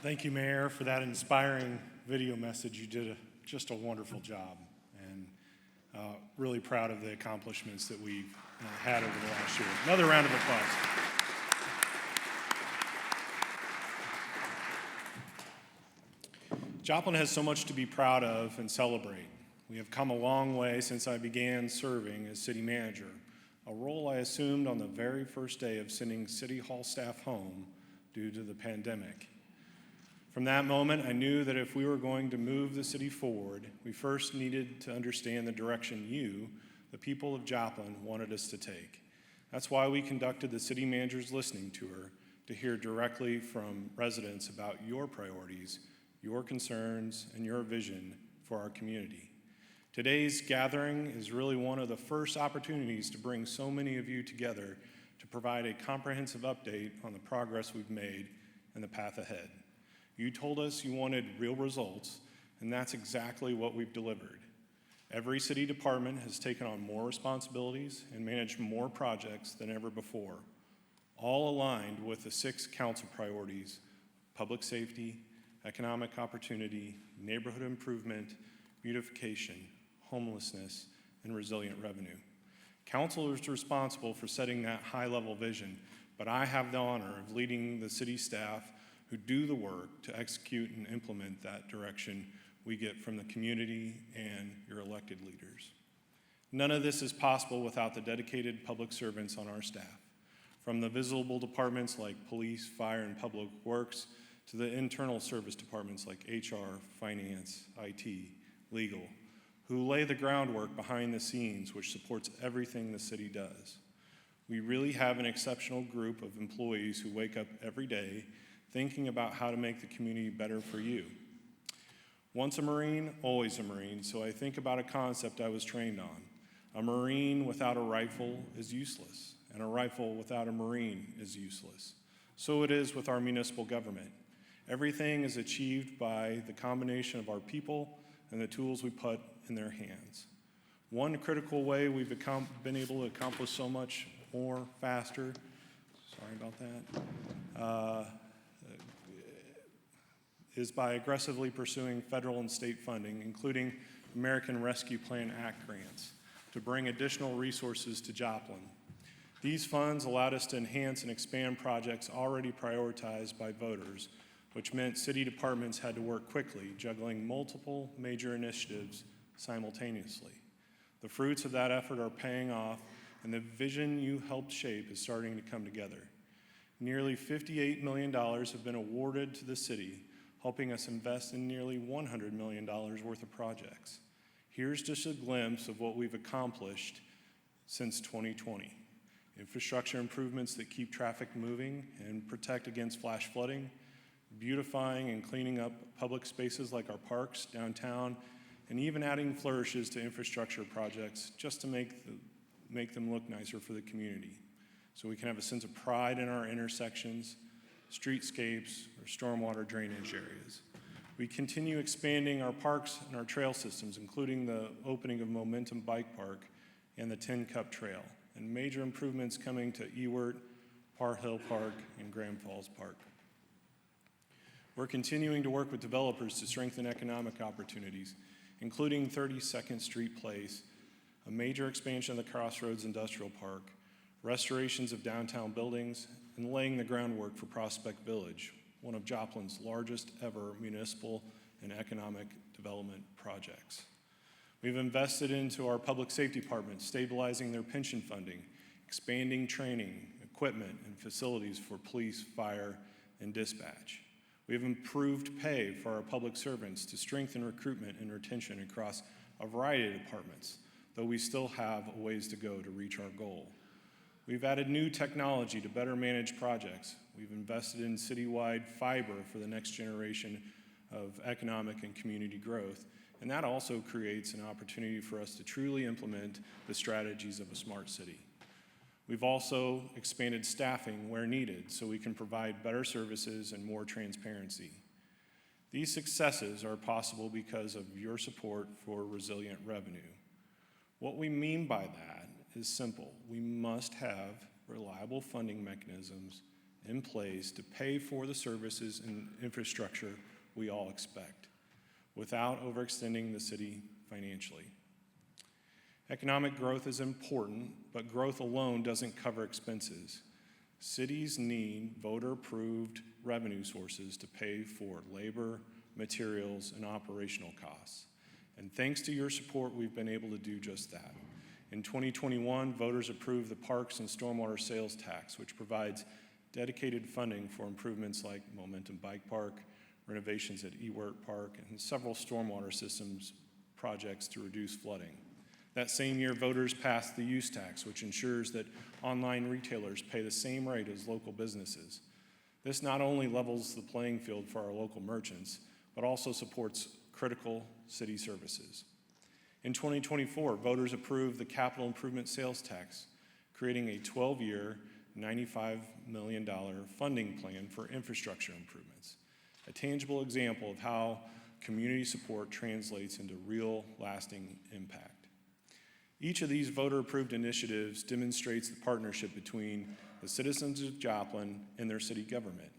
Thank you, Mayor, for that inspiring video message. You did just a wonderful job, and really proud of the accomplishments that we've had over the last year. Another round of applause. Joplin has so much to be proud of and celebrate. We have come a long way since I began serving as city manager, a role I assumed on the very first day of sending City Hall staff home due to the pandemic. From that moment, I knew that if we were going to move the city forward, we first needed to understand the direction you, the people of Joplin, wanted us to take. That's why we conducted the city manager's listening tour, to hear directly from residents about your priorities, your concerns, and your vision for our community. Today's gathering is really one of the first opportunities to bring so many of you together to provide a comprehensive update on the progress we've made and the path ahead. You told us you wanted real results, and that's exactly what we've delivered. Every city department has taken on more responsibilities and managed more projects than ever before, all aligned with the 6 council priorities: public safety, economic opportunity, neighborhood improvement, beautification, homelessness, and resilient revenue. Council is responsible for setting that high-level vision, but I have the honor of leading the city staff who do the work to execute and implement that direction we get from the community and your elected leaders. None of this is possible without the dedicated public servants on our staff, from the visible departments like police, fire, and public works, to the internal service departments like HR, finance, IT, legal, who lay the groundwork behind the scenes which supports everything the city does. We really have an exceptional group of employees who wake up every day thinking about how to make the community better for you. Once a Marine, always a Marine, so I think about a concept I was trained on. A Marine without a rifle is useless, and a rifle without a Marine is useless. So it is with our municipal government. Everything is achieved by the combination of our people and the tools we put in their hands. One critical way we've been able to accomplish so much more faster, sorry about that, is by aggressively pursuing federal and state funding, including American Rescue Plan Act grants, to bring additional resources to Joplin. These funds allowed us to enhance and expand projects already prioritized by voters, which meant city departments had to work quickly, juggling multiple major initiatives simultaneously. The fruits of that effort are paying off, and the vision you helped shape is starting to come together. Nearly $58 million have been awarded to the city, helping us invest in nearly $100 million worth of projects. Here's just a glimpse of what we've accomplished since 2020. Infrastructure improvements that keep traffic moving and protect against flash flooding, beautifying and cleaning up public spaces like our parks, downtown, and even adding flourishes to infrastructure projects just to make them look nicer for the community, so we can have a sense of pride in our intersections, streetscapes, or stormwater drainage areas. We continue expanding our parks and our trail systems, including the opening of Momentum Bike Park and the Tin Cup Trail, and major improvements coming to Ewart, Par Hill Park, and Grand Falls Park. We're continuing to work with developers to strengthen economic opportunities, including 32nd Street Place, a major expansion of the Crossroads Industrial Park, restorations of downtown buildings, and laying the groundwork for Prospect Village, one of Joplin's largest ever municipal and economic development projects. We've invested into our public safety department, stabilizing their pension funding, expanding training, equipment, and facilities for police, fire, and dispatch. We have improved pay for our public servants to strengthen recruitment and retention across a variety of departments, though we still have a ways to go to reach our goal. We've added new technology to better manage projects. We've invested in citywide fiber for the next generation of economic and community growth, and that also creates an opportunity for us to truly implement the strategies of a smart city. We've also expanded staffing where needed so we can provide better services and more transparency. These successes are possible because of your support for resilient revenue. What we mean by that is simple. We must have reliable funding mechanisms in place to pay for the services and infrastructure we all expect, without overextending the city financially. Economic growth is important, but growth alone doesn't cover expenses. Cities need voter-approved revenue sources to pay for labor, materials, and operational costs. And thanks to your support, we've been able to do just that. In 2021, voters approved the Parks and Stormwater Sales Tax, which provides dedicated funding for improvements like Momentum Bike Park, renovations at Ewert Park, and several stormwater systems projects to reduce flooding. That same year, voters passed the use tax, which ensures that online retailers pay the same rate as local businesses. This not only levels the playing field for our local merchants, but also supports critical city services. In 2024, voters approved the Capital Improvement Sales Tax, creating a 12-year, $95 million funding plan for infrastructure improvements, a tangible example of how community support translates into real, lasting impact. Each of these voter-approved initiatives demonstrates the partnership between the citizens of Joplin and their city government.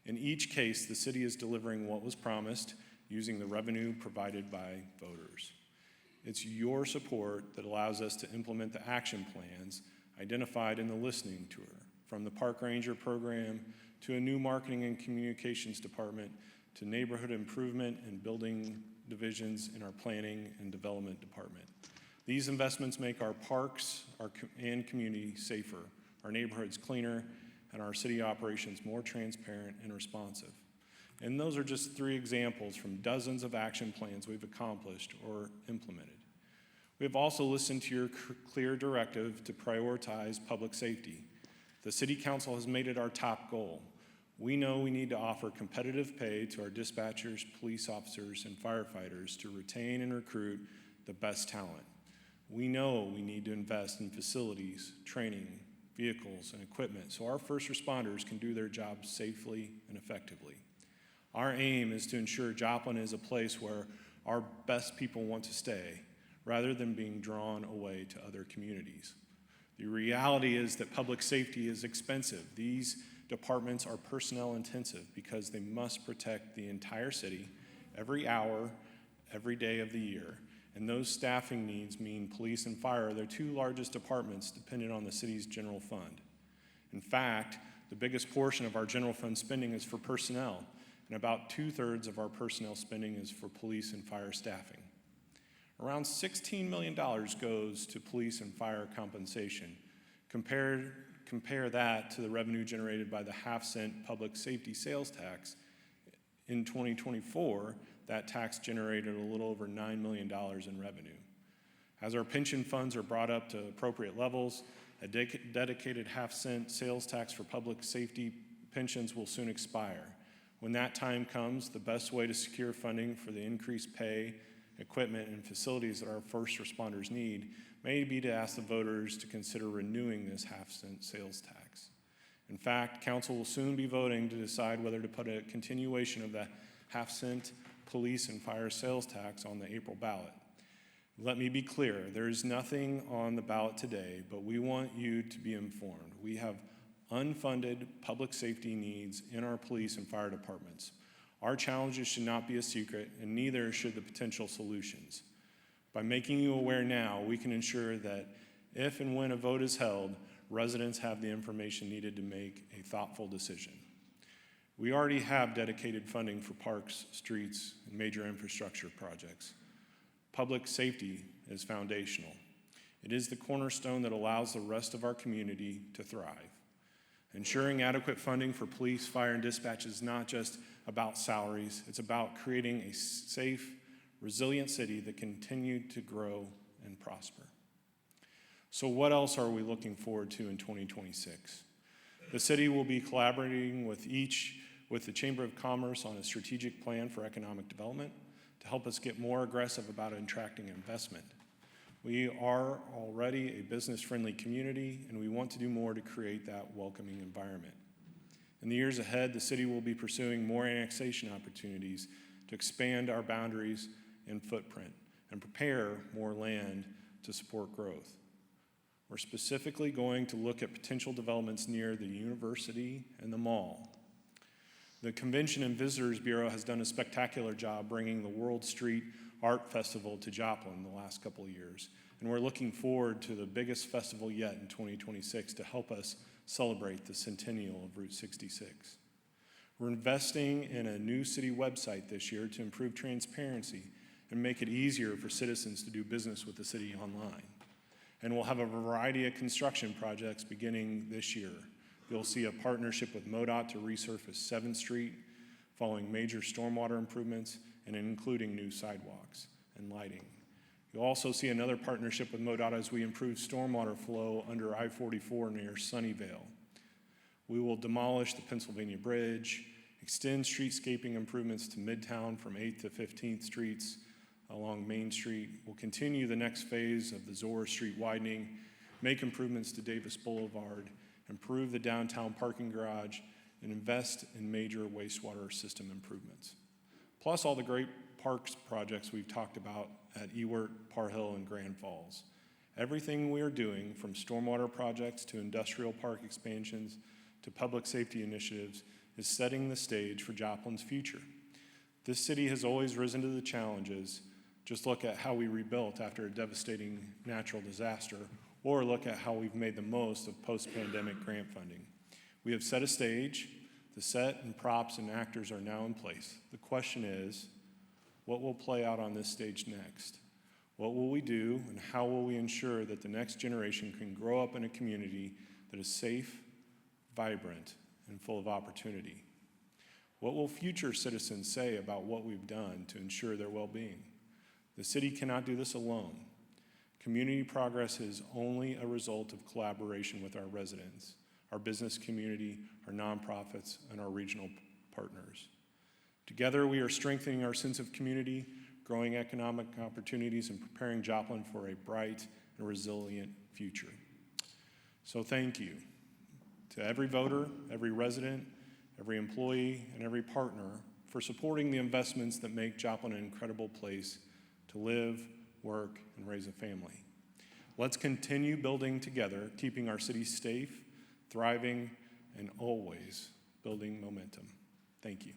In each case, the city is delivering what was promised using the revenue provided by voters. It's your support that allows us to implement the action plans identified in the listening tour, from the Park Ranger program to a new marketing and communications department to neighborhood improvement and building divisions in our planning and development department. These investments make our parks and community safer, our neighborhoods cleaner, and our city operations more transparent and responsive. And those are just 3 examples from dozens of action plans we've accomplished or implemented. We have also listened to your clear directive to prioritize public safety. The City Council has made it our top goal. We know we need to offer competitive pay to our dispatchers, police officers, and firefighters to retain and recruit the best talent. We know we need to invest in facilities, training, vehicles, and equipment so our first responders can do their jobs safely and effectively. Our aim is to ensure Joplin is a place where our best people want to stay, rather than being drawn away to other communities. The reality is that public safety is expensive. These departments are personnel intensive because they must protect the entire city every hour, every day of the year. And those staffing needs mean police and fire are their 2 largest departments dependent on the city's general fund. In fact, the biggest portion of our general fund spending is for personnel, and about 2/3 of our personnel spending is for police and fire staffing. Around $16 million goes to police and fire compensation. Compare that to the revenue generated by the half-cent public safety sales tax. In 2024, that tax generated a little over $9 million in revenue. As our pension funds are brought up to appropriate levels, a dedicated half-cent sales tax for public safety pensions will soon expire. When that time comes, the best way to secure funding for the increased pay, equipment, and facilities that our first responders need may be to ask the voters to consider renewing this half-cent sales tax. In fact, council will soon be voting to decide whether to put a continuation of the half-cent police and fire sales tax on the April ballot. Let me be clear, there is nothing on the ballot today, but we want you to be informed. We have unfunded public safety needs in our police and fire departments. Our challenges should not be a secret, and neither should the potential solutions. By making you aware now, we can ensure that if and when a vote is held, residents have the information needed to make a thoughtful decision. We already have dedicated funding for parks, streets, and major infrastructure projects. Public safety is foundational. It is the cornerstone that allows the rest of our community to thrive. Ensuring adequate funding for police, fire, and dispatch is not just about salaries. It's about creating a safe, resilient city that continues to grow and prosper. So what else are we looking forward to in 2026? The city will be collaborating with the Chamber of Commerce on a strategic plan for economic development to help us get more aggressive about attracting investment. We are already a business-friendly community, and we want to do more to create that welcoming environment. In the years ahead, the city will be pursuing more annexation opportunities to expand our boundaries and footprint and prepare more land to support growth. We're specifically going to look at potential developments near the university and the mall. The Convention and Visitors Bureau has done a spectacular job bringing the World Street Art Festival to Joplin the last couple of years, and we're looking forward to the biggest festival yet in 2026 to help us celebrate the centennial of Route 66. We're investing in a new city website this year to improve transparency and make it easier for citizens to do business with the city online. And we'll have a variety of construction projects beginning this year. You'll see a partnership with MoDOT to resurface 7th Street, following major stormwater improvements and including new sidewalks and lighting. You'll also see another partnership with MoDOT as we improve stormwater flow under I-44 near Sunnyvale. We will demolish the Pennsylvania Bridge, extend streetscaping improvements to Midtown from 8th to 15th Streets along Main Street. We'll continue the next phase of the Zora Street widening, make improvements to Davis Boulevard, improve the downtown parking garage, and invest in major wastewater system improvements. Plus all the great parks projects we've talked about at Ewart, Par Hill, and Grand Falls. Everything we are doing, from stormwater projects to industrial park expansions to public safety initiatives, is setting the stage for Joplin's future. This city has always risen to the challenges. Just look at how we rebuilt after a devastating natural disaster, or look at how we've made the most of post-pandemic grant funding. We have set a stage. The set and props and actors are now in place. The question is, what will play out on this stage next? What will we do, and how will we ensure that the next generation can grow up in a community that is safe, vibrant, and full of opportunity? What will future citizens say about what we've done to ensure their well-being? The city cannot do this alone. Community progress is only a result of collaboration with our residents, our business community, our nonprofits, and our regional partners. Together, we are strengthening our sense of community, growing economic opportunities, and preparing Joplin for a bright and resilient future. So thank you to every voter, every resident, every employee, and every partner for supporting the investments that make Joplin an incredible place to live, work, and raise a family. Let's continue building together, keeping our city safe, thriving, and always building momentum. Thank you.